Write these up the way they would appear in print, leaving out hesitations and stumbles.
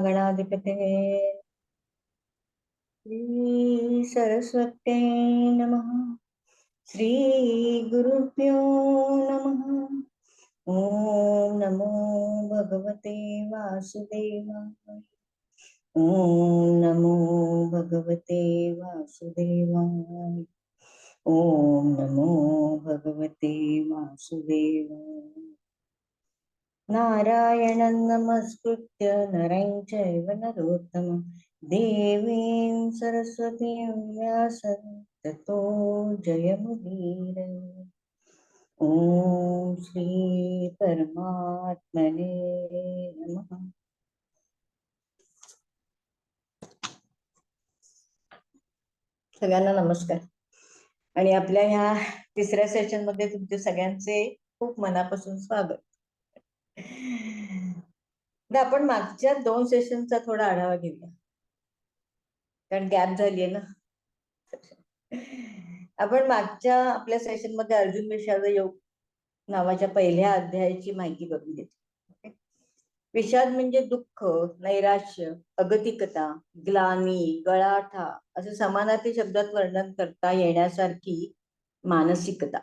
गणाधिपते श्री सरस्वत्यै नमः। श्री गुरुभ्यो नमः। ओम नमो भगवते वासुदेवाय। ओम नमो भगवते वासुदेवाय। ओम नमो भगवते वासुदेवाय। नारायणं नमस्कृत्य नरं चैव नरोत्तमं देवीं सरस्वतीं व्यासं ततो जयमुदीरये। ओम श्री परमात्मने नमः। सगळ्यांना नमस्कार आणि आपल्या ह्या तिसऱ्या सेशन मध्ये तुमचे सगळ्यांचे खूप मनापासून स्वागत। आपण मागच्या 2 सेशनचा थोडा आढावा घेऊया, कारण गॅप झालीये ना। आपण मागच्या आपल्या सेशन मध्ये अर्जुन विषाद योग नावाच्या पहिल्या अध्यायाची माहिती करून घेतली। विषाद म्हणजे दुःख, नैराश्य, अगतिकता, ग्लानी, गळाठा असे समानार्थी शब्दात वर्णन करता येण्यासारखी मानसिकता।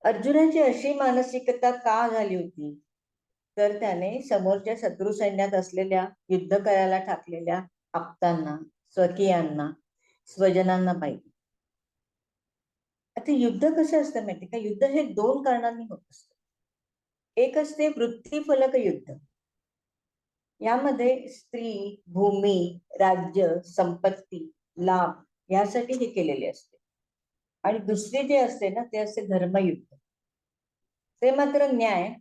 अर्जुनाची अशी मानसिकता का झाली होती, तर त्याने समोरच्या शत्रू सैन्यात असलेल्या युद्ध करायला ठाकलेल्या आप्तांना, स्वकीयांना, स्वजनांना पाहिजे। आता युद्ध कसं असतं माहिती का? युद्ध हे 2 कारणांनी होत असतं। एक असते वृत्तीफलक युद्ध, यामध्ये स्त्री, भूमी, राज्य, संपत्ती, लाभ यासाठी हे केलेले असते। आणि दुसरे जे असते ना, ते असते धर्मयुद्ध। ते मात्र न्याय,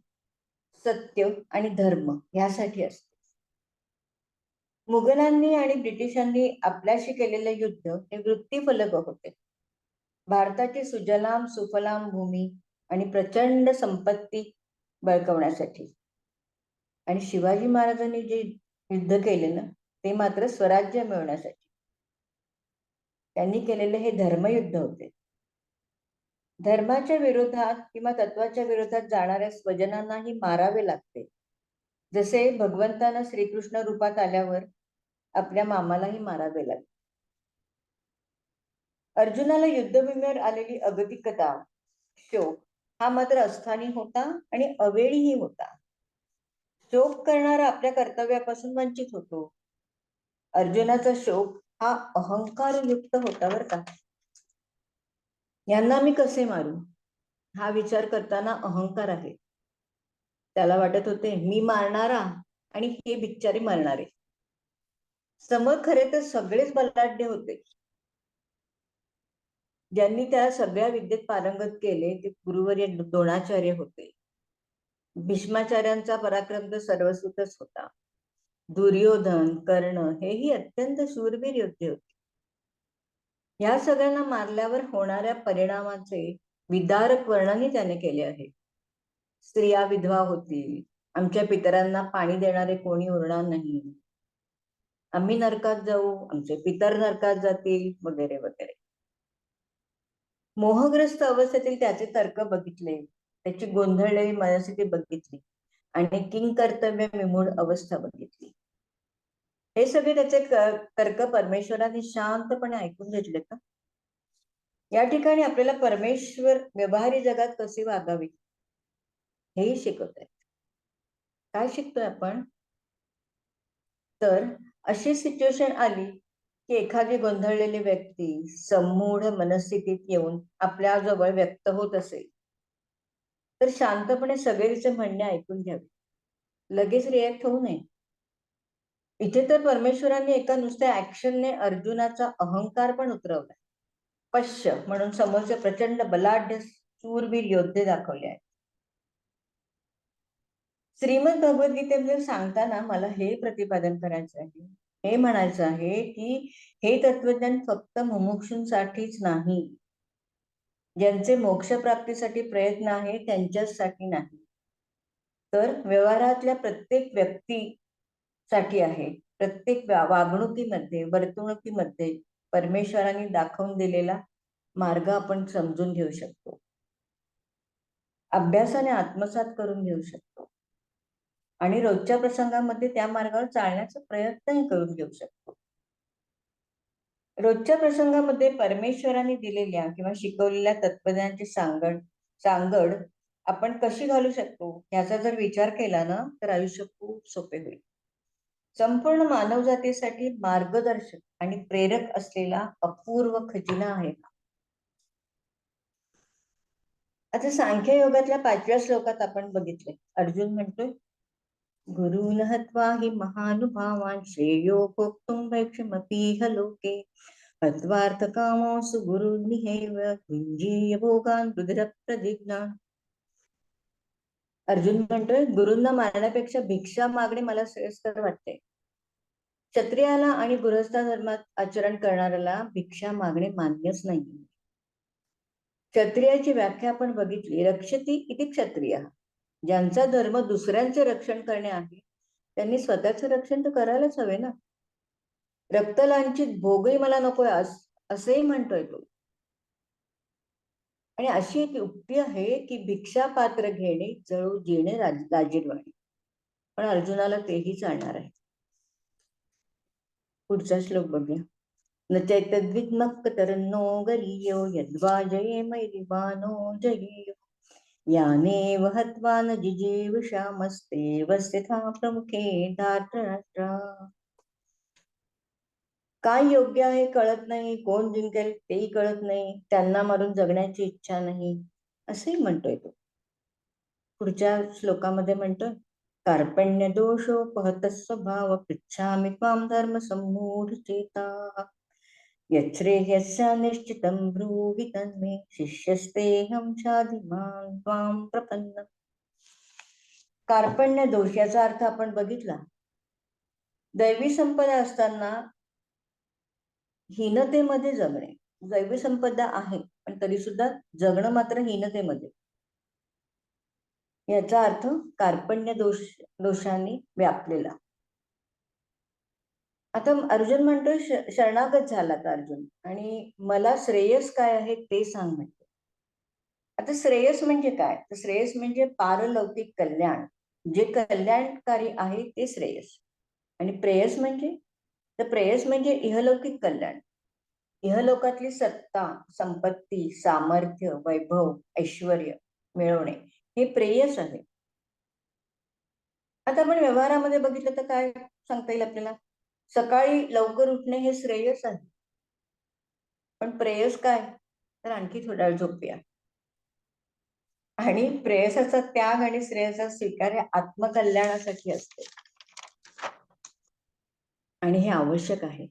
सत्य आणि धर्म यासाठी असते। मुघलांनी आणि ब्रिटिशांनी आपल्याशी केलेले युद्ध हे वृत्तीफलक होते। भारताची सुजलाम सुफलाम भूमी आणि प्रचंड संपत्ती बळकवण्यासाठी। आणि शिवाजी महाराजांनी जे युद्ध केले ना, ते मात्र स्वराज्य मिळवण्यासाठी। त्यांनी केलेले हे धर्मयुद्ध होते। धर्माच्या विरोधात किंवा तत्वाच्या विरोधात जाणाऱ्या स्वजनांनाही मारावे लागते, जसे भगवंतांना श्रीकृष्ण रूपात आल्यावर आपल्या मामालाही मारावे लागते। अर्जुनाला युद्धभूमीवर आलेली अगतिकता, शोक हा मात्र अस्थानी होता आणि अवेळीही होता। शोक करणारा आपल्या कर्तव्यापासून वंचित होतो। अर्जुनाचा शोक हा अहंकार युक्त होता बरं का। यांना मी कसे मारू हा विचार करताना अहंकार आहे। त्याला वाटत होते मी मारणारा आणि हे बिचारी मरणारे। समोर खरे तर सगळेच बलाढ्य होते। ज्यांनी त्या सगळ्या विद्येत पारंगत केले ते गुरुवर्य द्रोणाचार्य होते। भीष्माचार्यांचा पराक्रम तर सर्वसुतच होता। दुर्योधन, कर्ण हेही अत्यंत शूरवीर योद्धे होते। या सगळ्यांना मारल्यावर होणाऱ्या परिणामाचे विदारक वर्णनही त्याने केले आहे। स्त्रिया विधवा होतील, आमच्या पितरांना पाणी देणारे कोणी उरणार नाही, आम्ही नरकात जाऊ, आमचे पितर नरकात जातील, वगैरे वगैरे। मोहग्रस्त अवस्थेतील त्याचे तर्क बघितले, त्याची गोंधळलेली मनस्थिती बघितली आणि किंकर्तव्य विमूढ अवस्था बघितली। हे सगळे त्याचे तर्क परमेश्वराने शांतपणे ऐकून घेतले का? या ठिकाणी आपल्याला परमेश्वर व्यवहारी जगात कसे वागावे हेही शिकवत आहेत। काय शिकतोय आपण? तर अशी सिच्युएशन आली की एखादी गोंधळलेली व्यक्ती संमूढ मनस्थितीत येऊन आपल्या जवळ व्यक्त होत असेल, तर शांतपणे सगळे तिचे म्हणणे ऐकून घ्यावे, लगेच रिॲक्ट होऊ नये। इथे तर परमेश्वरांनी एका नुसत्या ऍक्शनने अर्जुनाचा अहंकार पण उतरवला। पश्य म्हणून समोरचे प्रचंड बलाढ्य शूरवीर योद्धे दाखवले आहेत। श्रीमद भगवद्गीतेमध्ये सांगताना मला हे प्रतिपादन करायचं आहे, हे म्हणायचं आहे की हे तत्वज्ञान फक्त मुमुक्षूंसाठीच नाही, ज्यांचे मोक्षप्राप्तीसाठी प्रयत्न आहे त्यांच्यासाठी नाही, तर व्यवहारातल्या प्रत्येक व्यक्तीसाठी आहे। प्रत्येक वागणुकीमध्ये, वर्तणुकीमध्ये परमेश्वरांनी दाखवून दिलेला मार्ग आपण समजून घेऊ शकतो, अभ्यासाने आत्मसात करून घेऊ शकतो। आणि रोजच्या प्रसंगामध्ये त्या मार्गावर चालण्याचा प्रयत्नही करून घेऊ शकतो. रोजच्या प्रसंगामध्ये परमेश्वराने दिलेल्या किंवा शिकवलेल्या तत्वज्ञानाची सांगड आपण कशी घालू शकतो याचा जर विचार केला ना, तर आयुष्य खूप सोपे होईल. संपूर्ण मानवजातीसाठी मार्गदर्शक आणि प्रेरक असलेला अपूर्व खजिना आहे. आता सांख्य योगातल्या 5व्या श्लोकात आपण बघितले, अर्जुन म्हणतोय, गुरुन् हत्वा हि महानुभावान् श्रेयो भोक्तुं भैक्षमपीह लोके हत्वार्थकामोऽसु गुरुर्निहैव भुञ्जीय भोगान् रुधिरप्रतिज्ञान्. अर्जुन म्हणतोय, गुरूंना मारण्यापेक्षा भिक्षा मागणे मला श्रेयस्कर वाटते. क्षत्रियाला आणि गृहस्थ धर्मात आचरण करणाऱ्याला भिक्षा मागणे मान्यच नाही. क्षत्रियाची व्याख्या आपण बघितली, रक्षती इति क्षत्रिय. ज्यांचा धर्म दुसऱ्यांचे रक्षण करणे आहे त्यांनी स्वतःचं रक्षण तर करायलाच हवे ना. रक्तलांछित भोगही मला नकोय असंही म्हणतोय तो. आणि अशी एक युक्ती आहे की भिक्षा पात्र घेणे जळू जेणे लाजिरवाणे. पण अर्जुनाला तेही चालणार आहे. पुढचा श्लोक बघूया. न चैतद्विद्मक्कतरन्नो गरीयो यद्वा जये मैरिवानो जयेयो यानेव हत्वा न जिजीविषामस्ते वस्थिता प्रमुखे धार्तराष्ट्रा. काय योग्य आहे कळत नाही, कोण जिंकेल तेही कळत नाही, त्यांना मारून जगण्याची इच्छा नाही, असेही म्हणतोय तो. पुढच्या श्लोकामध्ये म्हणतोय, कार्पण्य दोषोपहत स्वभाव पृच्छामि त्वां धर्म सम्मूढ चेता यच्छ्रेयस्या निश्चितं ब्रूहि तन्मे शिष्यस्तेऽहं चाधिमान् त्वां प्रपन्न. कार्पण्य दोष याचा अर्थ आपण बघितला. दैवी संपदा असताना हीनतेमध्ये जगणे. दैवी संपदा आहे पण तरी सुद्धा जगणं मात्र हीनतेमध्ये. याचा अर्थ कार्पण्य दोषाने व्यापलेला. आता अर्जुन म्हणतोय, शरणागत झाला तर अर्जुन, आणि मला श्रेयस काय आहे ते सांग म्हणतो. आता श्रेयस म्हणजे काय, तर श्रेयस म्हणजे पारलौकिक कल्याण. जे कल्याणकारी आहे ते श्रेयस. आणि प्रेयस म्हणजे, तर प्रेयस म्हणजे इहलौकिक कल्याण. इहलोकातली सत्ता, संपत्ती, सामर्थ्य, वैभव, ऐश्वर मिळवणे हे प्रेयस आहे. आता आपण व्यवहारामध्ये बघितलं तर काय सांगता येईल आपल्याला, सकाळी लवकर उठणे हे श्रेयस आहे. पण प्रेयस काय, तर आणखी थोडा वेळ झोपूया. आणि प्रेयसाचा त्याग आणि श्रेयसाचा स्वीकार हे आत्मकल्याणासाठी असते आणि हे आवश्यक आहे.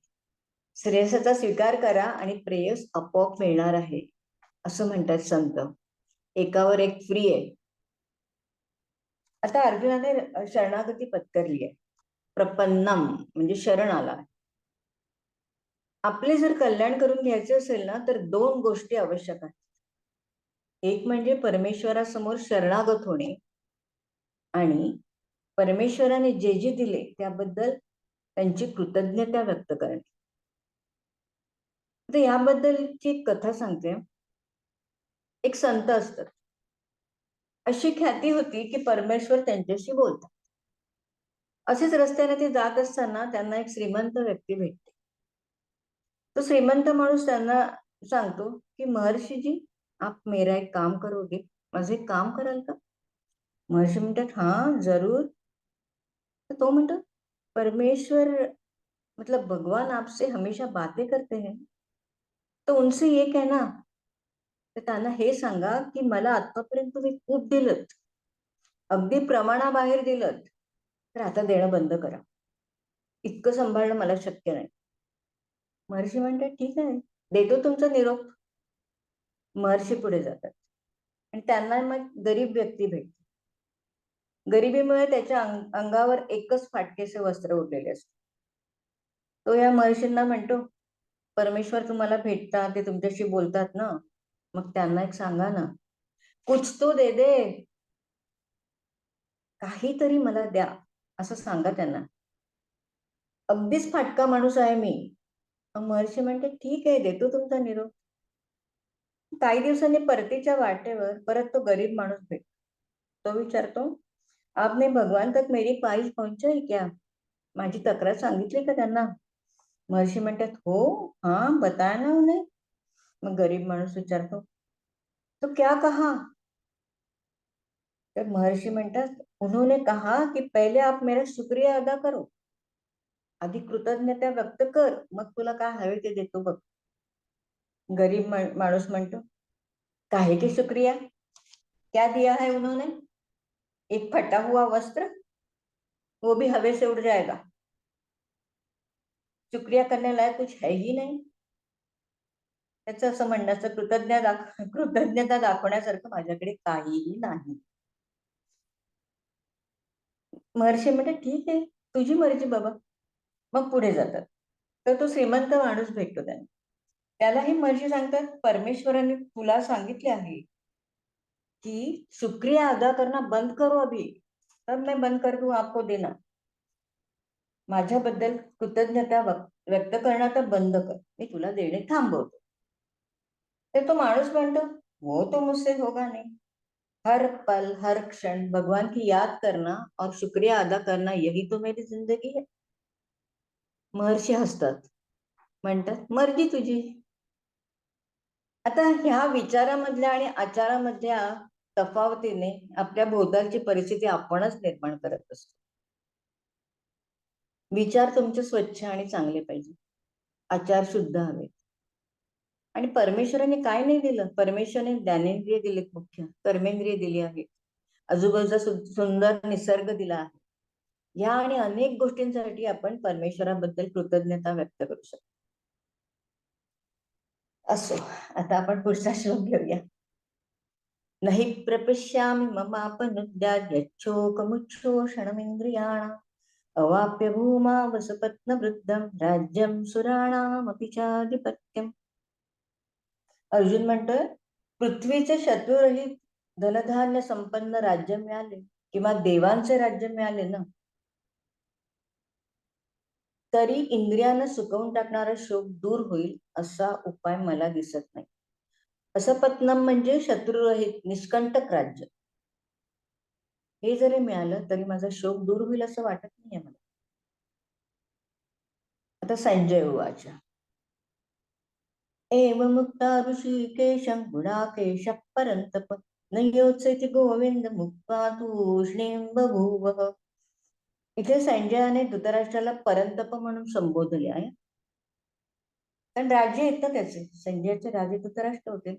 श्रेयसाचा स्वीकार करा आणि प्रेयस आपोआप मिळणार आहे असं म्हणतात संत. एकावर एक फ्री आहे. आता अर्जुनाने शरणागती पत्करली आहे. प्रपन्नम म्हणजे शरण आला. आपले जर कल्याण करून घ्यायचे असेल ना, तर 2 गोष्टी आवश्यक आहेत. एक म्हणजे परमेश्वरासमोर शरणागत होणे आणि परमेश्वराने जे जे दिले त्याबद्दल त्यांची कृतज्ञता व्यक्त करणे. तर याबद्दलची एक कथा सांगते. एक संत असतात. अशी ख्याती होती की परमेश्वर त्यांच्याशी बोलतात. असेच रस्त्याने ते जात असताना त्यांना एक श्रीमंत व्यक्ती भेटते. तो श्रीमंत माणूस त्यांना सांगतो की महर्षीजी, आप मेरा एक काम करोगे, माझे एक काम कराल का? महर्षी म्हणतात, हाँ जरूर. तर तो म्हणतो, परमेश्वर मतलब भगवान आपसे हमेशा बातें करते हैं, तो उनसे ये कहना, तर त्यांना हे सांगा की मला आतापर्यंत तुम्ही खूप दिलं, अगदी प्रमाणाबाहेर दिलं, तर आता देणं बंद करा. इतकं सांभाळणं मला शक्य नाही. महर्षी म्हणतात, ठीक आहे, देतो तुमचा निरोप. महर्षी पुढे जातात आणि त्यांना मग गरीब व्यक्ती भेटते. गरिबीमुळे त्याच्या अंगावर एकच फाटकेचे वस्त्र उरलेले असते. तो या महर्षींना म्हणतो, परमेश्वर तुम्हाला भेटतात, ते तुमच्याशी बोलतात ना, मग त्यांना एक सांगा ना, कुछ तो दे दे, काहीतरी मला द्या असं सांगा त्यांना. अगदीच फाटका माणूस आहे मी. महर्षी म्हणते, ठीक आहे, देतो तुमचा निरोप. काही दिवसांनी परतीच्या वाटेवर परत तो गरीब माणूस भेटतो. तो विचारतो, आपने भगवान तक मेरी फाईल पहुंचाई क्या? माझी तक्रार सांगितली का त्यांना? महर्षी म्हणतात, हो, हाँ बताया ना उन्हें. मग गरीब माणूस विचारतो, तो क्या कहा? तर महर्षी म्हणतात, उन्होंने कहा कि पहले आप मेरा शुक्रिया अदा करो. आधी कृतज्ञता व्यक्त कर, मग तुला काय हवे ते देतो बघ. गरीब माणूस म्हणतो, काहे की शुक्रिया? क्या दिया है उन्होंने? एक फटा हुआ वस्त्र, वो भी हवे से उड़ जाएगा. शुक्रिया करने लायक कुछ है ही नहीं. त्याचं असं म्हणणं असं, कृतज्ञता दाखवण्यासारखं माझ्याकडे काहीही नाही. महर्षी म्हणते, ठीक आहे, तुझी मर्जी बाबा. मग पुढे जातात. तर तो श्रीमंत माणूस भेटतो त्यांना. त्यालाही महर्षी सांगतात, परमेश्वराने तुला सांगितले आहे कि शुक्रिया अदा करना बंद करो अभी, तब मैं बंद कर दूं आपको देना. माझ्याबद्दल कृतज्ञता व्यक्त करणं तर बंद कर, मी तुला देणे थांबवतो. तर तो माणूस म्हणतो, वो तो मुझसे होगा नहीं. हर पल हर क्षण भगवान की याद करना और शुक्रिया अदा करना, यही तो मेरी जिंदगी है. महर्षी हसतात, म्हणतात, मर्जी तुझी. आता ह्या विचारामधल्या आणि आचारामधल्या तफावतीने आपल्या भोवतालची परिस्थिती आपणच निर्माण करत असतो. विचार तुमचे स्वच्छ आणि चांगले पाहिजे, आचार शुद्ध हवे. आणि परमेश्वराने काय नाही दिलं? परमेश्वराने ज्ञानेंद्रिय दिलेत, मुख्य कर्मेंद्रिय दिली आहे, आजूबाजूचा सुंदर निसर्ग दिला आहे. या आणि अनेक गोष्टींसाठी आपण परमेश्वराबद्दल कृतज्ञता व्यक्त करू शकतो. असो, आता आपण पुढचा श्लोक घेऊया. नहि प्रपश्यामि ममापनुद्यात् यच्छोकमुच्छोषणमिन्द्रियाणाम् अवाप्य भूमा वसपत्नवृद्धं राज्यं सुराणामपि चाधिपत्यम्. अर्जुन म्हणतोय, पृथ्वीचे शत्रुरहित धनधान्य संपन्न राज्य मिळाले किंवा देवांचे राज्य मिळाले ना, तरी इंद्रियांना सुकवून टाकणारा शोक दूर होईल असा उपाय मला दिसत नाही. असपत्नम म्हणजे शत्रुरहित निष्कंटक राज्य. हे जरी मिळालं तरी माझा शोक दूर होईल असं वाटत नाहीये मला. आता संजय उवाच, एवमुक्ता ऋषिकेशं गुडाकेशः परन्तप न योत्स्यति गोविंद मुक्त्वा तूष्णीं बभूवः. इथे संजयाने धृतराष्ट्राला परंतप म्हणून संबोधले आहे. कारण राज्य येतं त्याचे, संजयाचे राजे धृतराष्ट्र होते.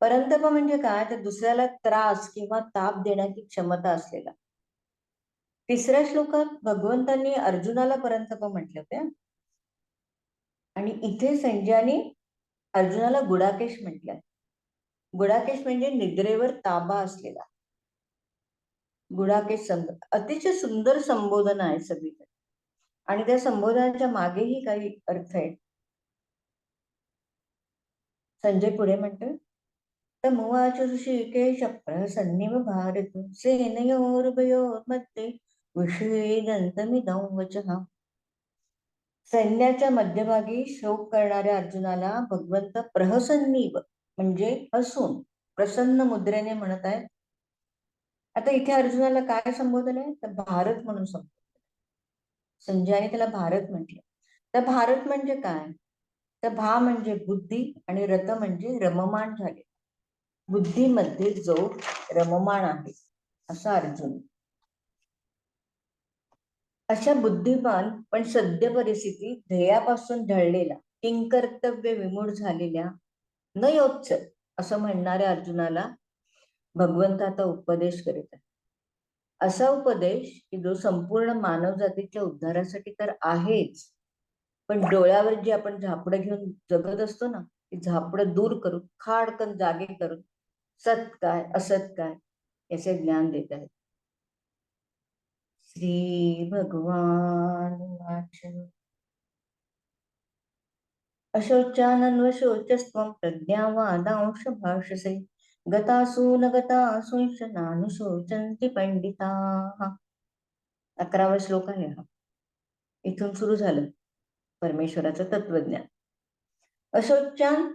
परंतप म्हणजे काय? तर दुसऱ्याला त्रास किंवा ताप देण्याची क्षमता असलेला. तिसऱ्या श्लोकात भगवंतांनी अर्जुनाला परंतप म्हटले होते, आणि इथे संजयाने अर्जुनाला गुडाकेश म्हटलंय. गुडाकेश म्हणजे निद्रेवर ताबा असलेला. गुडाकेश अतिशय सुंदर संबोधन आहे सगळीकडे, आणि त्या संबोधनाच्या मागेही काही अर्थ आहे. संजय पुढे म्हणतोय, तमुवाच ऋषिकेश प्रसन्निव भारत सेनयोरुभयोर्मध्ये विषेदन्तमिदं वचः. सैन्याच्या मध्यभागी शोक करणाऱ्या अर्जुनाला भगवंत प्रहसन्नीव म्हणजे हसून प्रसन्न मुद्रेने म्हणत आहेत. आता इथे अर्जुनाला काय संबोधन आहे? तर भारत म्हणून संबोधन. संजयाने त्याला भारत म्हटलं. तर भारत म्हणजे काय? तर भा म्हणजे बुद्धी आणि रत म्हणजे रममाण झाले. बुद्धीमध्ये जो रममाण आहे असा अर्जुन. अशा बुद्धिमान पण सद्य परिस्थिती ध्येयापासून ढळलेला, किंकर्तव्य विमूढ झालेल्या, न योच्च असं म्हणणाऱ्या अर्जुनाला भगवंत आता उपदेश करीत आहे. असा उपदेश की जो संपूर्ण मानव जातीच्या उद्धारासाठी तर आहेच, पण डोळ्यावर जी आपण झापडं घेऊन जगत असतो ना, ती झापडं दूर करून खाडकन जागे करून सत काय असत काय याचे ज्ञान देत आहेत. श्री भगवान वाच, अशोचानन्वशोचस्त्वं प्रज्ञावादांश भाषसे गतासु न गतासूंश नानुशोचन्ति पंडिताः. 11वा श्लोक आहे हा. इथून सुरू झालं परमेश्वराचं तत्वज्ञान. अशोचान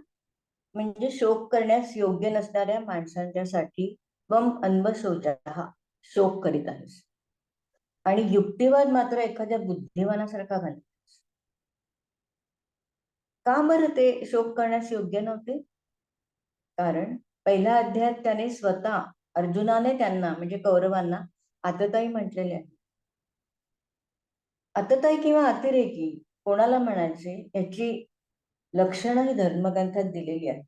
म्हणजे शोक करण्यास योग्य नसणाऱ्या माणसांच्यासाठी त्वम अन्वशोचः, शोक करीत आहेस आणि युक्तिवाद मात्र एखाद्या बुद्धिमानासारखा घाल. का बरं ते शोक करण्यास योग्य नव्हते? कारण पहिल्या अध्यायात त्याने स्वतः अर्जुनाने त्यांना म्हणजे कौरवांना आततायी म्हटलेले आहे. आततायी किंवा अतिरेकी कोणाला म्हणायचे याची लक्षणं ही धर्मग्रंथात दिलेली आहेत.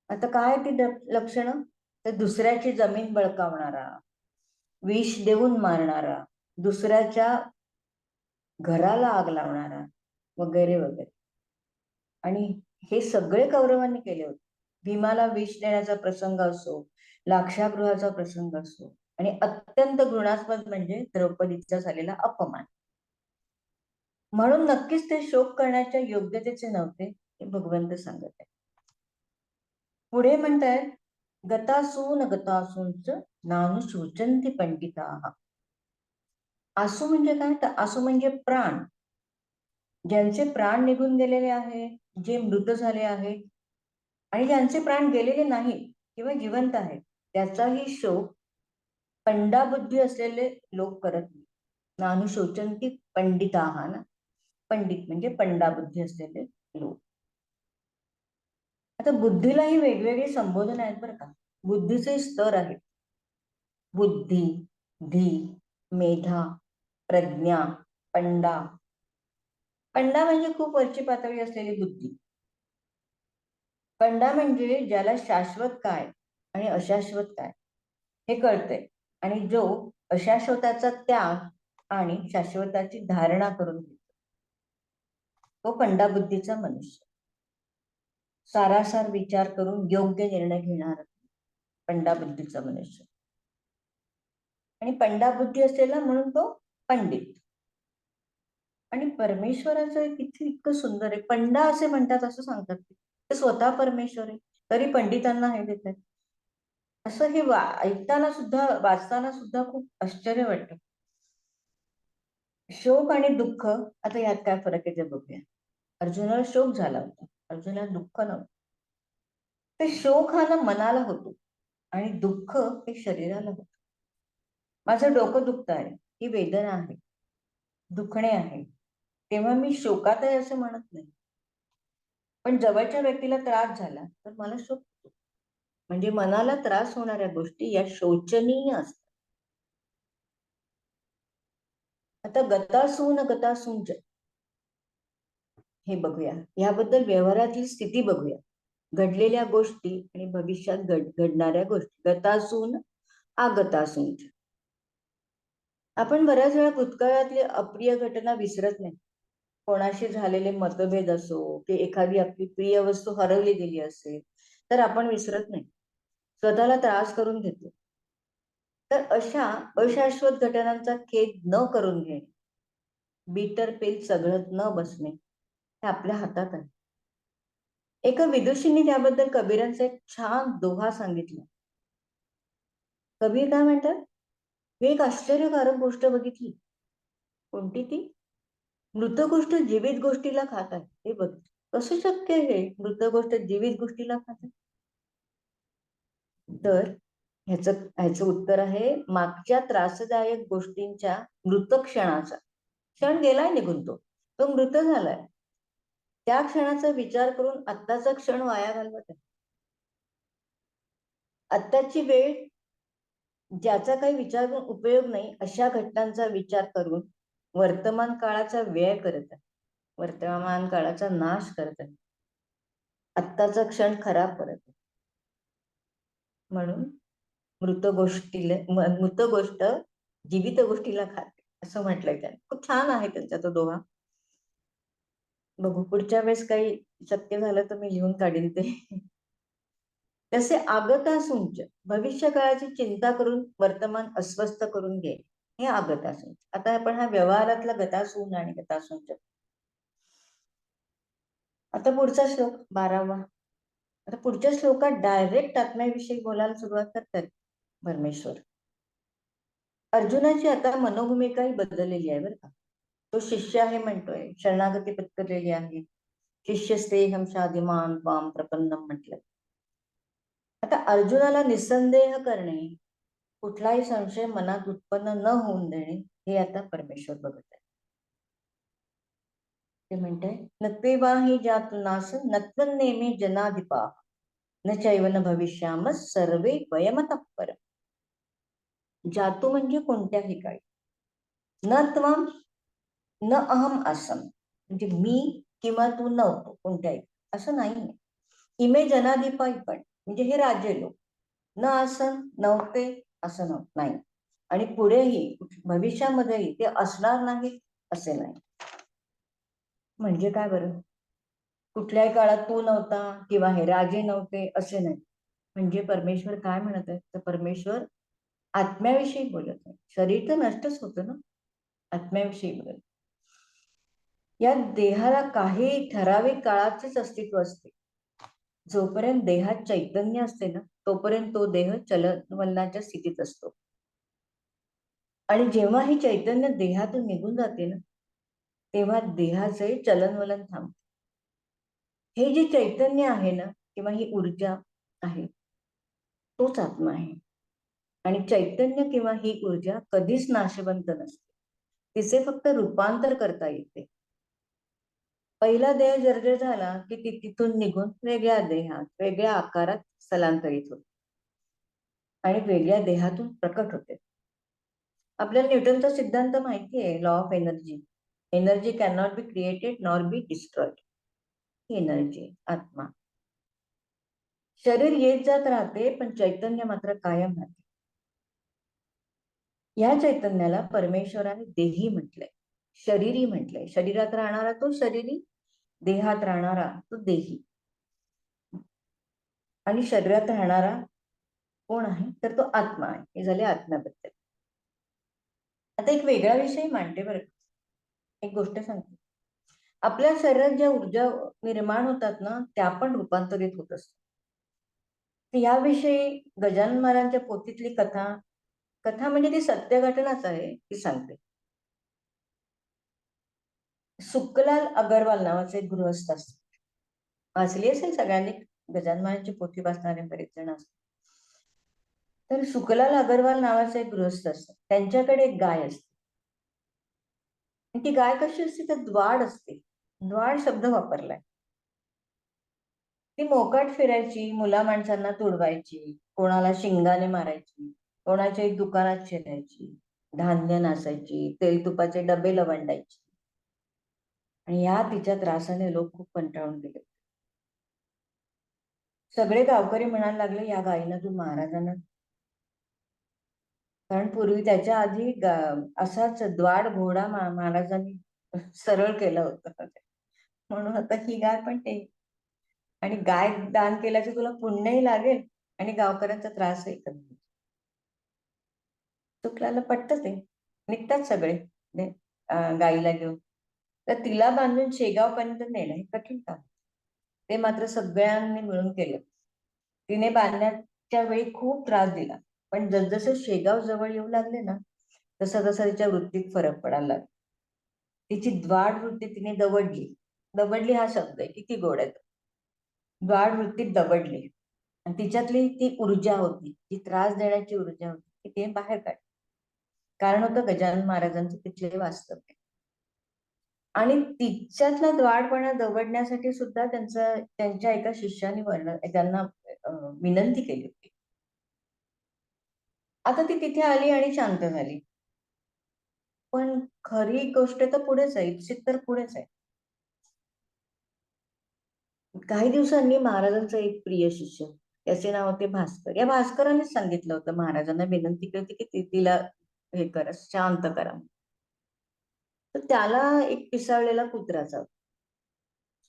आता काय ती लक्षणं? तर दुसऱ्याची जमीन बळकावणारा, विष देऊन मारणारा, दुसऱ्याच्या घराला आग लावणारा, वगैरे वगैरे. आणि हे सगळे कौरवांनी केले होते. भीमाला विष देण्याचा प्रसंग असो, लाक्षागृहाचा प्रसंग असो, आणि अत्यंत घृणास्पद म्हणजे द्रौपदीचा झालेला अपमान. म्हणून नक्कीच ते शोक करण्याच्या योग्यतेचे नव्हते हे भगवंत सांगत आहे. पुढे म्हणतायत गतासून गतासूंच नानुशोचंती पंडिता. आसू म्हणजे काय? तर आसू म्हणजे प्राण. ज्यांचे प्राण निघून गेलेले आहेत, जे मृत झाले आहेत आणि ज्यांचे प्राण गेलेले नाहीत किंवा जिवंत आहेत, त्याचाही शोक पंडाबुद्धी असलेले लोक करत नाही. नानुशोचंती पंडिता ना, पंडित म्हणजे पंडाबुद्धी असलेले लोक. आता बुद्धीलाही वेगवेगळे संबोधन आहेत बरं का. बुद्धीचे स्तर आहेत. बुद्धी, धी, मेधा, प्रज्ञा, पंडा. पंडा म्हणजे खूप वरची पातळी असलेली बुद्धी. पंडा म्हणजे ज्याला शाश्वत काय आणि अशाश्वत काय हे कळतंय आणि जो अशाश्वताचा त्याग आणि शाश्वताची धारणा करून घेतो, तो पंडा बुद्धीचा मनुष्य. सारासार विचार करून योग्य निर्णय घेणार पंडा बुद्धीचा मनुष्य. आणि पंडा बुद्धी असलेला म्हणून तो पंडित. आणि परमेश्वराचं किती इतकं सुंदर आहे. पंडा असे म्हणतात असं सांगतात ते स्वतः परमेश्वर आहे, तरी पंडितांना हे देतात. असं हे ऐकताना सुद्धा वाचताना सुद्धा खूप आश्चर्य वाटतं. शोक आणि दुःख, आता यात काय फरक आहे ते बघूया. अर्जुनाला शोक झाला होता, अर्जुनाला दुःख नव्हतं. ते शोक हा ना मनाला होतो आणि दुःख हे शरीराला होतं. माझं डोकं दुखत आहे, ही वेदना आहे, दुखणे आहे, तेव्हा मी शोकात आहे असं म्हणत नाही. पण जवळच्या व्यक्तीला त्रास झाला तर मला शोक होतो. म्हणजे मनाला त्रास होणाऱ्या गोष्टी या शोचनीय असतात. आता गतासून गतासूंच हे बघूया. याबद्दल व्यवहारातील स्थिती बघूया. घडलेल्या गोष्टी आणि भविष्यात घडणाऱ्या गोष्टी. गतासून आगतासून. आपण बऱ्याच वेळा भूतकाळातली अप्रिय घटना विसरत नाही. कोणाशी झालेले मतभेद असो की एखादी आपली प्रिय वस्तू हरवली गेली असेल तर आपण विसरत नाही, स्वतःला त्रास करून घेतो. तर अशा अशाश्वत घटनांचा खेद न करून घेणे, बीटर पेल चघळत न बसणे हे आपल्या हातात आहे. एका विदुषींनी त्याबद्दल कबीरांचा एक छान दोहा सांगितला. कबीर काय म्हणतात, मी एक आश्चर्यकारक गोष्ट बघितली. कोणती ती? मृत गोष्ट जीवित गोष्टीला खात आहे. हे बघ कसं शक्य आहे, मृत गोष्ट जीवित गोष्टीला खात आहे? तर ह्याचं उत्तर आहे मागच्या त्रासदायक गोष्टींच्या मृत क्षणाचा. क्षण गेलाय निघून, तो तो मृत झालाय. त्या क्षणाचा विचार करून आत्ताचा क्षण वाया घालवत आहे. आत्ताची वेळ ज्याचा काही विचार करून उपयोग नाही अशा घटनांचा विचार करून वर्तमान काळाचा व्यय करत आहे, वर्तमान काळाचा नाश करत आहे, आत्ताचा क्षण खराब करत आहे. म्हणून मृत गोष्ट जीवित गोष्टीला खाते असं म्हटलंय त्याने. खूप छान आहे त्यांचा तो दोहा. बघू पुढच्या वेळेस काही शक्य झालं तर मी लिहून काढीन ते. तसे आगतासूंच, भविष्य काळाची चिंता करून वर्तमान अस्वस्थ करून घे, हे आगतासूंच. आता आपण हा व्यवहारातला गतासून आणि गतासूंच. आता पुढचा श्लोक 12वा. आता पुढच्या श्लोकात डायरेक्ट आत्म्याविषयी बोलायला सुरुवात करतात परमेश्वर. अर्जुनाची आता मनोभूमिकाही बदललेली आहे बरं का. तो शिष्य आहे म्हणतोय, शरणागती पत्करलेली आहे. शिष्यस्तेहम शाधिमान त्वाम प्रपन्नम म्हटलंय. आता अर्जुनाला निसंदेह करणे कुठलाही संशय मनात उत्पन्न न होऊन देणे हे आता परमेश्वर बघत आहे. ते म्हणते नत्वेवा हि जातु नास नत्वन नेमे जनाधिपा न चैवन भविष्याम सर्वे वयमतः परम. जातु म्हणजे कोणत्याही काळी, न त्वम न अहम आसम म्हणजे मी किंवा तू नव्हतो कोणत्याही, असं नाही. इमे जनाधिपाई पण म्हणजे हे राजे लोक, न आसन नव्हते असं नाही, आणि पुढेही भविष्यामध्येही ते असणार नाही असे नाही. म्हणजे काय बरं, कुठल्याही काळात तू नव्हता किंवा हे राजे नव्हते असे नाही. म्हणजे परमेश्वर काय म्हणत आहे, तर परमेश्वर आत्म्याविषयी बोलत आहे. शरीर तर नष्टच होतं ना, आत्म्याविषयी बोलत. या देहाला काही ठराविक काळाचेच अस्तित्व असते. जोपर्यंत देहात चैतन्य असते ना तोपर्यंत तो देह चलनवलनाच्या स्थितीत असतो, आणि जेव्हा ही चैतन्य देहातून निघून जाते ना तेव्हा देहाचे चलनवलन थांबते. हे जे चैतन्य आहे ना किंवा ही ऊर्जा आहे तोच आत्मा आहे, आणि चैतन्य किंवा ही ऊर्जा कधीच नाशवंत नसते, तिचे फक्त रूपांतर करता येते. पहिला देह जर्जर झाला की ती तिथून निघून वेगळ्या देहात वेगळ्या आकारात स्थलांतरित होते आणि वेगळ्या देहातून प्रकट होते. आपल्याला न्यूटनचा सिद्धांत माहिती आहे, law of energy. Energy can not be created nor be destroyed. Energy आत्मा. शरीर येत जात राहते पण चैतन्य मात्र कायम राहते. या चैतन्याला परमेश्वराने देही म्हटलंय, शरीरी म्हटलंय. शरीरात राहणारा तो शरीरी, देहात राहणारा तो देही. आणि शरीरात राहणारा कोण आहे, तर तो आत्मा आहे. हे झाले आत्म्याबद्दल. आता एक वेगळा विषय मांडते बरं. एक गोष्ट सांगते, आपल्या शरीरात ज्या ऊर्जा निर्माण होतात ना त्या पण रूपांतरित होत असतात. याविषयी गजानन महाराजांच्या पोथीतली कथा, कथा म्हणजे ती सत्य घटनाच आहे, ती सांगते. सुखलाल अगरवाल नावाचे एक गृहस्थ असतात, वाचली असेल सगळ्यांनी, गजानन महाराजांची पोथी वाचणारे बरेच जण असतात. तर सुखलाल अगरवाल नावाचे एक गृहस्थ असतात, त्यांच्याकडे एक गाय असते. ती गाय कशी असते, तर द्वाड असते. द्वाड शब्द वापरलाय. ती मोकाट फिरायची, मुला माणसांना तुडवायची, कोणाला शिंगाने मारायची, कोणाच्या दुकानात शिरायची, धान्य नासायची, तेल तुपाचे डबे लवंडायची. आणि या तिच्या त्रासाने लोक खूप कंटाळून गेले. सगळे गावकरी म्हणायला लागले या गायीला तू महाराजांना, कारण पूर्वी त्याच्या आधी असाच द्वाड घोडा महाराजांनी सरळ केलं होतं, म्हणून आता ही गाय पण ते. आणि गाय दान केल्याचं तुला पुण्यही लागेल आणि गावकऱ्यांचा त्रासही कमी होईल. सुखलाला पटतं ते, निघतात सगळे गायीला घेऊन. तर तिला बांधून शेगाव पर्यंत नेणं हे कठीण काम, ते मात्र सगळ्यांनी मिळून केलं. तिने बांधण्याच्या वेळी खूप त्रास दिला, पण जसजसं शेगाव जवळ येऊ लागले ना तसा तसा तिच्या वृत्तीत फरक पडायला लागला. तिची द्वाड वृत्ती तिने दवडली. दवडली हा शब्द आहे, किती गोड आहे. द्वाड वृत्तीत दवडली आणि तिच्यातली ती ऊर्जा होती, जी त्रास देण्याची ऊर्जा होती, ती तिने बाहेर काढली. कारण होतं गजानन महाराजांचं तिथले वास्तव्य. आणि तिच्यातला द्वाडपणा दवडण्यासाठी सुद्धा त्यांच्या एका शिष्याने त्यांना विनंती केली होती. आता ती तिथे आली आणि शांत झाली, पण खरी गोष्ट तर पुढेच आहे, इप्सित तर पुढेच आहे. काही दिवसांनी महाराजांचा एक प्रिय शिष्य, त्याचे नाव होते भास्कर. या भास्करानेच सांगितलं होतं महाराजांना, विनंती केली होती की तिला हे करा, शांत करा. तर त्याला एक पिसाळलेला कुत्र्याचा.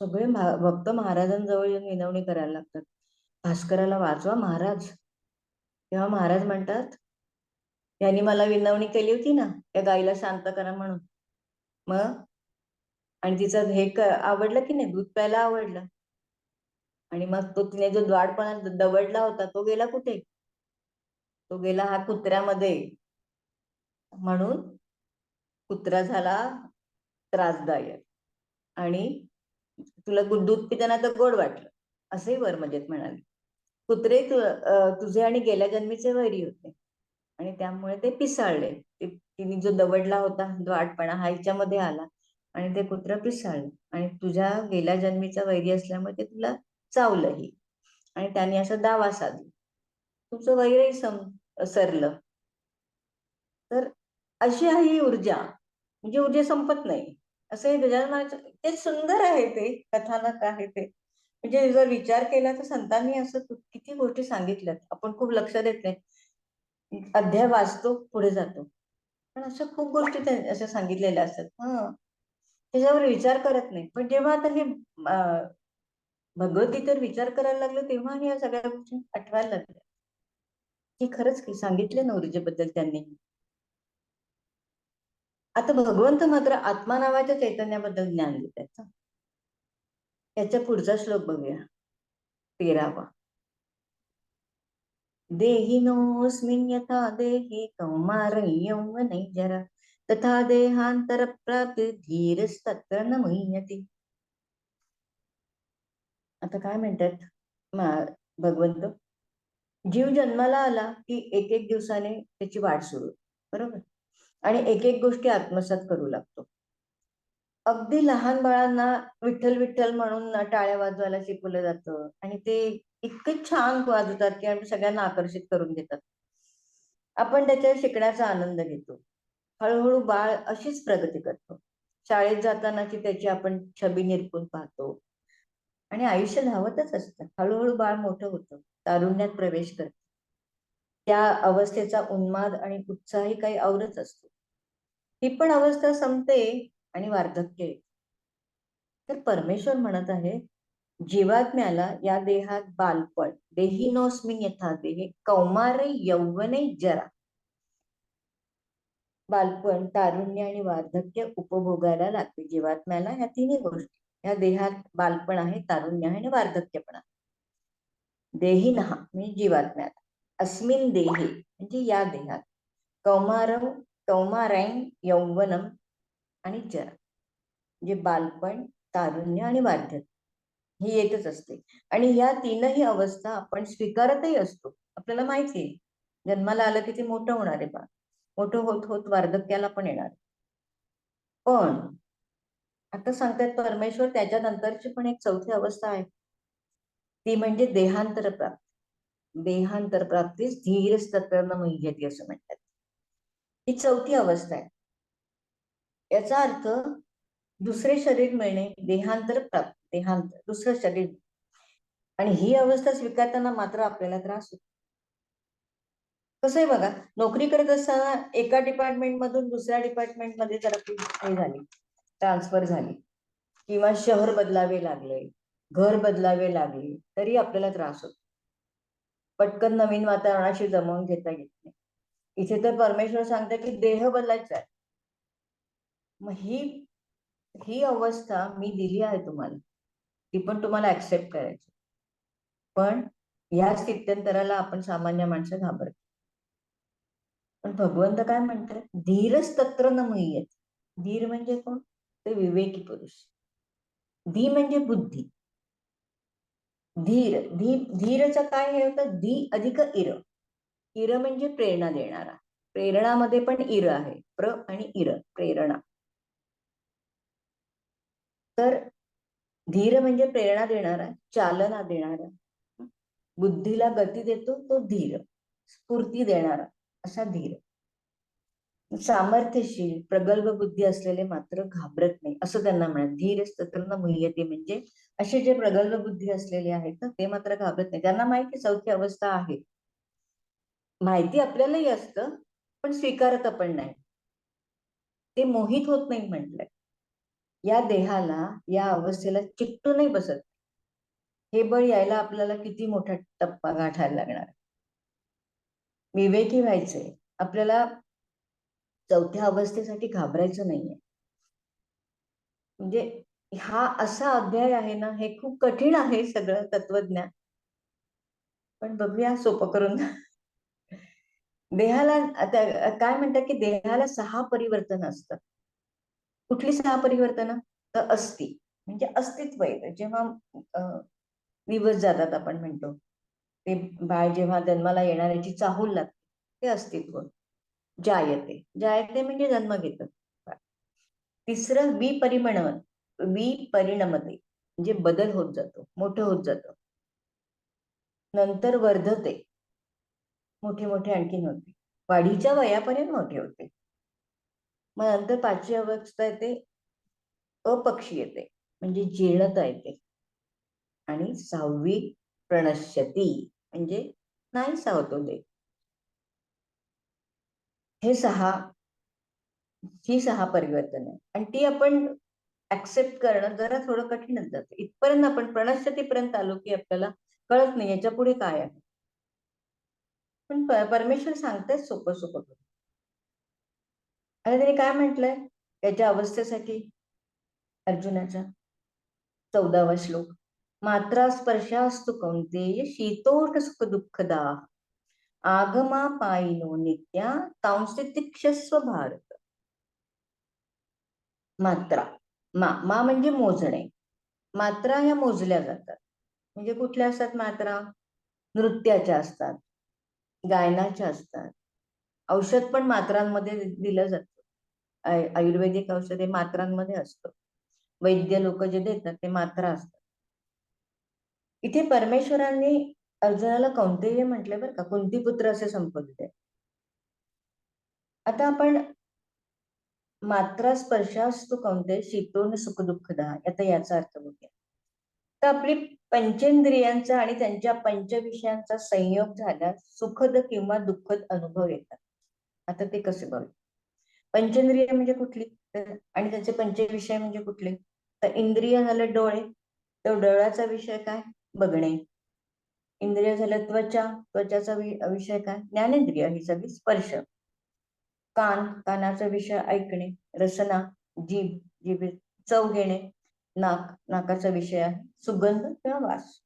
सगळे भक्त महाराजांजवळ येऊन विनवणी करायला लागतात, भास्कराला वाचवा महाराज. तेव्हा महाराज म्हणतात, यांनी मला विनवणी केली होती ना त्या गाईला शांत करा म्हणून, मग आणि तिचं हे आवडलं की नाही, दूध प्यायला आवडलं, आणि मग तो तिने जो द्वाडपणा दवडला होता तो गेला कुठे, तो गेला हा कुत्र्यामध्ये. म्हणून कुत्रा झाला त्रासदायक, आणि तुला दूध पिताना तर गोड वाटलं, असे वर्मजेत म्हणाले. कुत्रे तुझे आणि गेल्या जन्मीचे वैरी होते, आणि त्यामुळे ते पिसाळले. तिने जो दवडला होता, जो आटपणा हा हिच्यामध्ये आला आणि ते कुत्र पिसाळलं आणि तुझ्या गेल्या जन्मीचा वैरी असल्यामुळे ते तुला चावलंही आणि त्याने असं दावा साधला. तुमचं वैरही सरलं. तर अशी आहे ही ऊर्जा, म्हणजे ऊर्जा संपत नाही. असं हे गजानन महाराज, ते सुंदर आहे, ते कथानक आहे ते. म्हणजे जर विचार केला तर संतांनी असं किती गोष्टी सांगितल्यात, आपण खूप लक्ष देत नाही, अध्याय वाचतो पुढे जातो, पण अशा खूप गोष्टी अशा सांगितलेल्या असतात. त्याच्यावर विचार करत नाही. पण जेव्हा आता हे भगवद्गीतेवर विचार करायला लागलो तेव्हा या सगळ्या गोष्टी आठवायला लागल्या की खरंच की सांगितले ना ऊर्जेबद्दल त्यांनी. आता भगवंत मात्र आत्मा नावाच्या चैतन्याबद्दल ज्ञान देतात. याच्या पुढचा श्लोक बघूया, 13वा. देहिनोऽस्मिन् यथा देहे कौमारं यौवने जरा तथा देहांतर प्राप्ती धीरस्तत्र न मुह्यति. आता काय म्हणतात भगवंत, जीव जन्माला आला की एक एक दिवसाने त्याची वाढ सुरू, बरोबर, आणि एक एक गोष्टी आत्मसात करू लागतो. अगदी लहान बाळांना विठ्ठल विठ्ठल म्हणून टाळ्या वाजवायला शिकवलं जातं आणि ते इतके छान वाजवतात की सगळ्यांना आकर्षित करून देतात. आपण त्याच्या शिकण्याचा आनंद घेतो. हळूहळू बाळ अशीच प्रगती करतो. शाळेत जातानाची त्याची आपण छबी निरखून पाहतो आणि आयुष्य धावतच असतं. हळूहळू बाळ मोठं होतं, तारुण्यात प्रवेश करतं. त्या अवस्थेचा उन्माद आणि उत्साही काही औरच असतो. ही पण अवस्था संपते आणि वार्धक्य येते. तर परमेश्वर म्हणत आहे, जीवात्म्याला या देहात बालपण, देहिनोस्मिन यथा देहे कौमारे यौवने जरा, बालपण, तारुण्य आणि वार्धक्य उपभोगायला लागते जीवात्म्याला. ह्या तिन्ही गोष्टी, या देहात बालपण आहे, तारुण्य आहे आणि वार्धक्य पण आहे. देहिनः म्हणजे जीवात्म्याला, अस्मिन देहे म्हणजे या देहात, कौमारम कौमारैन यौवनम आणि जरा म्हणजे बालपण, तारुण्य आणि वार्धक्य ही येतच असते. आणि ह्या तीनही अवस्था आपण स्वीकारतही असतो. आपल्याला माहिती आहे जन्माला आलं की ते मोठं होणार आहे बा, मोठं होत होत वार्धक्याला पण येणार. पण आता सांगतात परमेश्वर त्याच्या नंतरची पण एक चौथी अवस्था आहे, ती म्हणजे देहांतर प्राप्ती. देहांतर प्राप्तीस धीरस्तत्र न मुह्यति असं म्हणतात. ही चौथी अवस्था आहे. याचा अर्थ दुसरे शरीर मिळणे, देहांतर प्राप्ती, देहांतर दुसरं शरीर. आणि ही अवस्था स्वीकारताना मात्र आपल्याला त्रास होतो. कसं आहे बघा, नोकरी करत असताना एका डिपार्टमेंट मधून दुसऱ्या डिपार्टमेंट मध्ये जर हे झाली, ट्रान्सफर झाली, किंवा शहर बदलावे लागले, घर बदलावे लागले, तरी आपल्याला त्रास होतो. पटकन नवीन वातावरणाशी जमवून घेता येत नाही. इथे तर परमेश्वर सांगते की देह बदलायचा आहे. मग ही अवस्था मी दिली आहे तुम्हाला, ती पण तुम्हाला ऍक्सेप्ट करायची. पण या स्थित्यंतराला आपण सामान्य माणसं घाबरतो. पण भगवंत काय म्हणतात, धीरच तत्र न मुह्यति. धीर म्हणजे कोण? ते विवेकी पुरुष. धी म्हणजे बुद्धी. धीर, धीरचं काय हे होतं, धी अधिक इर. इर म्हणजे प्रेरणा देणारा. प्रेरणामध्ये पण इर आहे, प्र आणि इर, प्रेरणा. तर धीर म्हणजे प्रेरणा देणारा, चालना देणारा, बुद्धीला गती देतो तो धीर, स्फूर्ती देणारा असा धीर. सामर्थ्यशील प्रगल्भ बुद्धी असलेले मात्र घाबरत नाही असं त्यांना म्हणत. धीर तत्र मुह्यति म्हणजे असे जे प्रगल्भ बुद्धी असलेले आहेत ना ते मात्र घाबरत नाही. त्यांना माहिती चौथी अवस्था आहे, माहिती आपल्यालाही असतं, पण स्वीकारत आपण नाही. ते मोहित होत नाही म्हटलंय. या देहाला, या अवस्थेला चिकटू नाही बसत. हे बळ यायला आपल्याला किती मोठा टप्पा गाठायला लागणार. विवेकी व्हायचंय आपल्याला, चौथ्या अवस्थेसाठी घाबरायचं नाहीये. म्हणजे हा असा अध्याय आहे ना, हे खूप कठीण आहे सगळं तत्वज्ञान, पण बघूया सोपं करून. देहाला आता काय म्हणतात की देहाला 6 परिवर्तन असतात. कुठली 6 परिवर्तन? तर अस्थि म्हणजे अस्तित्व येतं, जेव्हा दिवस जातात आपण म्हणतो, ते बाळ जेव्हा जन्माला येणार याची चाहूल लागते, ते अस्तित्व. जायते, जायते म्हणजे जन्म घेतं. तिसरं विपरिणमते म्हणजे बदल होत जातो, मोठं होत जातं. नंतर वर्धते, मोठे मोठे आणखीन होते, वाढीच्या वयापर्यंत मोठे होते. मग नंतर 5वी अवस्था येते, अपक्षी येते म्हणजे जीर्णता येते. आणि 6वी प्रणश्यती म्हणजे नाहीसा होतो देह. ही 6 परिवर्तन आहे आणि ती आपण ऍक्सेप्ट करणं जरा थोडं कठीणच जातं. इथपर्यंत आपण प्रणश्यतीपर्यंत आलो की आपल्याला कळत नाही याच्या पुढे काय आहे. पण परमेश्वर सांगतायत सोपं सोपं. आणि त्यांनी काय म्हटलंय त्याच्या अवस्थेसाठी अर्जुनाच्या 14वा श्लोक. मात्रा स्पर्शास्तु कौंतेय शीतोष्ण सुख दुःखदा आगमा पायिनो नित्या तांसी तिक्षस्व भारत. मात्रा मा म्हणजे मोजणे. मात्रा ह्या मोजल्या जातात. म्हणजे कुठल्या असतात मात्रा? नृत्याच्या असतात, गायनाच्या असतात. औषध पण मात्रांमध्ये दिलं जातं. आयुर्वेदिक औषध हे मात्रांमध्ये असतं. वैद्य लोक जे देतात ते मात्रा असतात. इथे परमेश्वरांनी अर्जुनाला कौंतेय म्हटले बरं का, कुंतीपुत्र असे संबोधले. आता आपण मात्रा स्पर्शास्तु कौंतेय शीतोष्ण सुख दुःखदा, आता याचा अर्थ बघूया. तर आपली पंचेंद्रियांचा आणि त्यांच्या पंचविषयांचा संयोग झाल्यास सुखद किंवा दुःखद अनुभव येतात. आता ते कसे बघू? पंचेंद्रिय म्हणजे कुठली आणि त्याचे पंचविषय म्हणजे कुठले? तर इंद्रिय झालं डोळे, तर डोळ्याचा विषय काय? बघणे. इंद्रिय झालं त्वचा, त्वचाचा विषय काय? ज्ञानेंद्रिय, ही सगळी स्पर्श. कान, कानाचा विषय ऐकणे. रसना, जीभ, जीभ चव घेणे. नाक, नाकाचा विषय आहे सुगंध किंवा वास.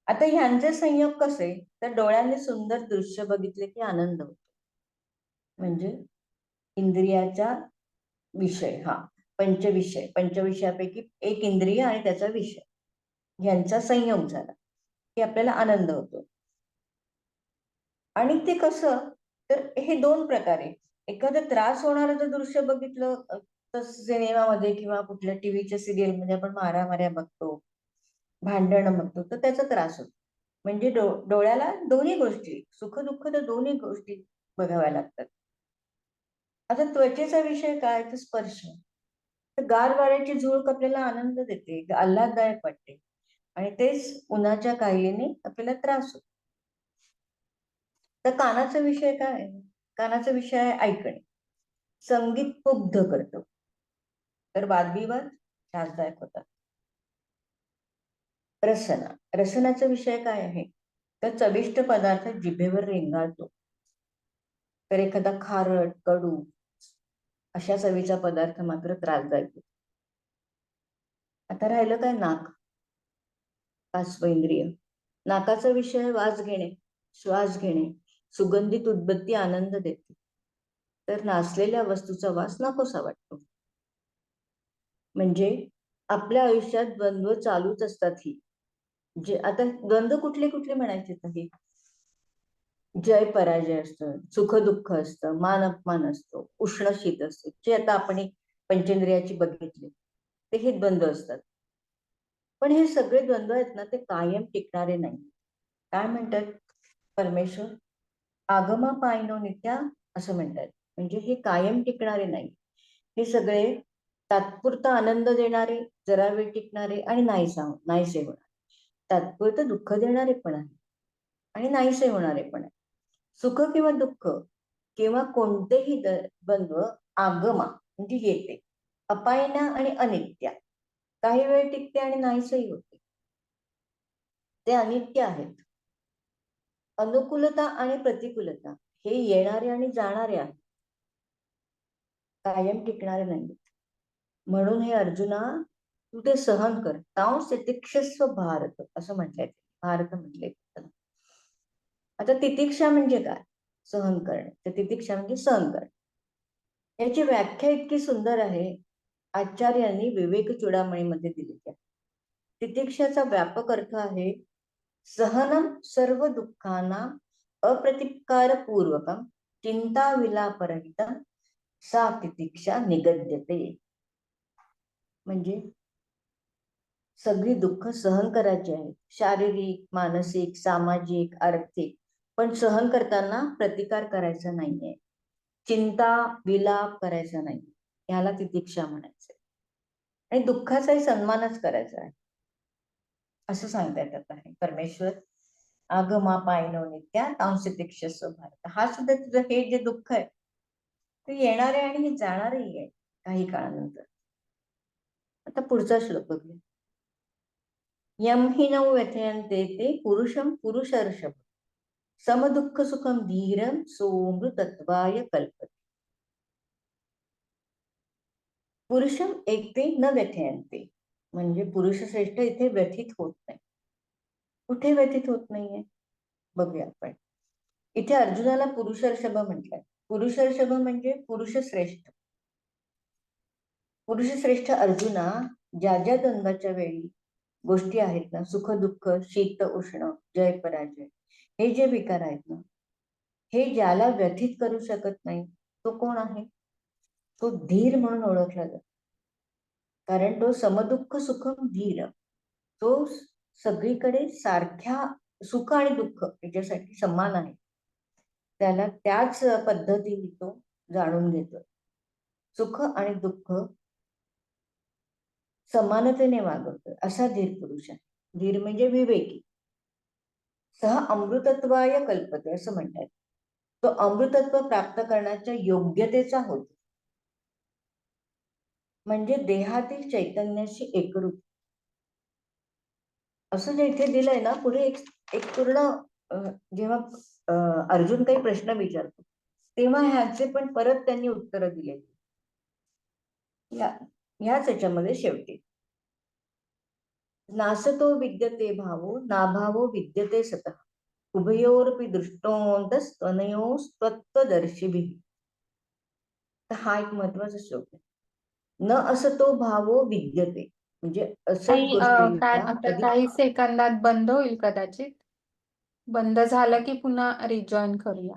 आता ह्यांचे संयोग कसे? तर डोळ्यांनी सुंदर दृश्य बघितले की आनंद होतो, म्हणजे इंद्रियाचा विषय. हा पंचविषय, पंचविषयापैकी एक इंद्रिय आणि त्याचा विषय यांचा संयोग झाला की आपल्याला आनंद होतो. आणि ते कसं? तर हे 2 प्रकारे. एखादं त्रास होणारं जर दृश्य बघितलं तर सिनेमामध्ये किंवा कुठल्या टीव्हीच्या सिरियल मध्ये आपण मारामाऱ्या बघतो, भांडण बघतो, तर त्याचा त्रास होतो. म्हणजे डोळ्याला दोन्ही गोष्टी, सुख दुःख तर दोन्ही गोष्टी बघाव्या लागतात. आता त्वचेचा विषय काय? तर स्पर्श. तर गार वाऱ्याची झुळूक आपल्याला आनंद देते, आल्हाददायक वाटते, आणि तेच उन्हाच्या काहिलीने आपल्याला त्रास होतो. तर कानाचा विषय काय? कानाचा विषय आहे ऐकणे. संगीत मुग्ध करतो, तर वादविवाद त्रासदायक होतात. रसना, रसनाचा विषय काय आहे? तर चविष्ट पदार्थ जिभेवर रेंगाळतो, तर एखादा खारट कडू अशा चवीचा पदार्थ मात्र त्रासदायक होतो. आता राहिलं काय? नाक, 5वं इंद्रिय. नाकाचा विषय वास घेणे, श्वास घेणे. सुगंधित उदबत्ती आनंद देते, तर नासलेल्या वस्तूचा वास नकोसा वाटतो. म्हणजे आपल्या आयुष्यात द्वंद्व चालूच असतात. ही जे आता द्वंद्व कुठले कुठले म्हणायचे? ही जय पराजय असतं, सुख दुःख असतं, मान अपमान असतो, उष्ण शीत असतो, जे आता आपण पंचेंद्रियाची बघितले ते हे द्वंद्व असतात. पण हे सगळे द्वंद्व आहेत ना, ते कायम टिकणारे नाही. काय म्हणतात परमेश्वर? आगमा पायनो नित्या असं म्हणतात. म्हणजे हे कायम टिकणारे नाही. हे सगळे तात्पुरता आनंद देणारे, जरा वेळ टिकणारे आणि नाहीसे होणारे. तात्पुरतं दुःख देणारे पण आहे आणि नाहीसे होणारे पण आहे. सुख किंवा दुःख किंवा कोणतेही द्वंद्व आगमा म्हणजे येते, अपायना आणि अनित्या, काही वेळ टिकते आणि नाहीसही होते. ते अनित्य आहेत. अनुकूलता आणि प्रतिकूलता हे येणारे आणि जाणारे आहेत, कायम टिकणारे नाही. म्हणून हे अर्जुना, तू ते सहन कर. तांस तितिक्षस्व भारत असं म्हटलंय. भारत म्हटलंय. आता तितिक्षा म्हणजे काय? सहन करणे. तर तितिक्षा म्हणजे सहन करणे. याची व्याख्या इतकी सुंदर आहे, आचार्यांनी विवेक चूडामणीमध्ये दिली आहे. तितिक्षाचा व्यापक अर्थ आहे सहनम सर्व दुःखांना अप्रतिकारपूर्वकं चिंताविलापरहितं सा तितिक्षा निगद्यते. म्हणजे सगळी दुःख सहन करायची आहेत, शारीरिक, मानसिक, सामाजिक, आर्थिक, पण सहन करताना प्रतिकार करायचा नाहीये, चिंता विलाप करायचा नाही, याला तितिक्षा म्हणायचं. आणि दुःखाचाही सन्मानच करायचा आहे, असं सांगता येतात आहे. परमेश्वर आगमा पायनो नित्या तांसितिक्षस्व भारत. हा सुद्धा तुझं हे जे दुःख आहे ते येणार आहे आणि हे जाणारही आहे काही काळानंतर. आता पुढचा श्लोक बघूया. यम हि नौ व्यथयन्ते ते पुरुषम पुरुषर्षभ समदुःख सुखम धीरम सोमृतत्वाय कल्पते. पुरुषम एकते न व्यथयन्ते, म्हणजे पुरुष श्रेष्ठ इथे व्यथित होत नाही. कुठे व्यथित होत नाहीये बघूया आपण. इथे अर्जुनाला पुरुषर्षभ म्हटलंय. पुरुषर्षभ म्हणजे पुरुष श्रेष्ठ. पुरुष श्रेष्ठ अर्जुना, ज्या ज्या द्वंद्वाच्या वेळी गोष्टी आहेत ना, सुख दुःख, शीत उष्ण, जय पराजय, हे जे विकार आहेत ना, हे ज्याला व्यथित करू शकत नाही तो कोण आहे? तो धीर म्हणून ओळखला जातो. कारण तो समदुःख सुखम धीर, तो सगळीकडे सारख्या सुख आणि दुःख याच्यासाठी समान आहे, त्याला त्याच पद्धतीने तो जाणून घेतो. सुख आणि दुःख समानतेने वागवतो, असा धीर पुरुष आहे. धीर म्हणजे विवेकी. सह अमृतत्वाय कल्पते असं म्हणतात. तो अमृतत्व प्राप्त करण्याच्या योग्यतेचा होतो, म्हणजे देहातील चैतन्याशी एकरूप. असं जे इथे दिलंय ना, पुढे एक पूर्ण जेव्हा अर्जुन काही प्रश्न विचारतो तेव्हा ह्याचे पण परत त्यांनी उत्तर दिले ह्याच याच्यामध्ये. शेवटी नासतो विद्यते भावो नाभावो विद्यते सतः उभयोरपि दृष्टोऽन्तस्तनयोस्तत्त्वदर्शिभिः. तर हा एक महत्वाचा श्लोक आहे. न असतो भावो विद्यते, म्हणजे असत काही काय गोष्टीला आता कधी. काही सेकंदात बंद होईल कदाचित. बंद झालं की पुन्हा रिजॉईन करूया.